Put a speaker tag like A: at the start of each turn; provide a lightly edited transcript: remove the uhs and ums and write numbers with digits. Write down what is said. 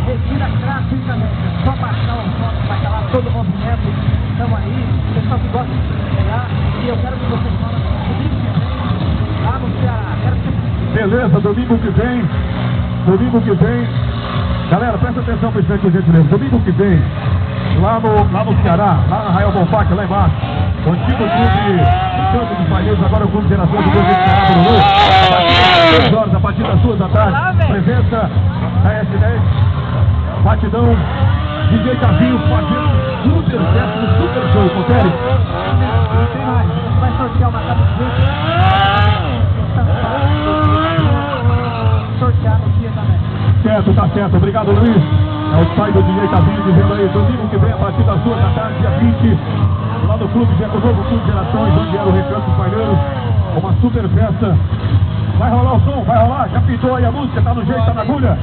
A: Retira gratuitamente, só baixar o foto, vai estar lá todo o movimento. Estamos aí, pessoal que gosta de ganhar, e eu quero que vocês falem domingo que vem, lá no Ceará.
B: Beleza, domingo que vem, galera, presta atenção para isso aqui, gente mesmo. Domingo que vem, lá no Ceará, lá na Arraial Bonfácio, lá embaixo, o antigo clube Campo dos Paineiros, agora o clube Gerações do Clube de Ceará do Rio, a partir das 2 da tarde, presença da S10, batidão, DJ Cavinho fazendo super festa no super show, confere?
A: Tem mais, vai sortear uma camiseta, sortear no dia também.
B: Certo, tá certo, obrigado Luiz, é o pai do DJ Cavinho dizendo aí, domingo que vem a partir das 2 da tarde, dia 20, lá no Clube Novo Clube Gerações, onde era o Recanto dos Paineiros, uma super festa. Vai rolar o som, vai rolar, já pintou aí a música, tá no jeito, tá na agulha.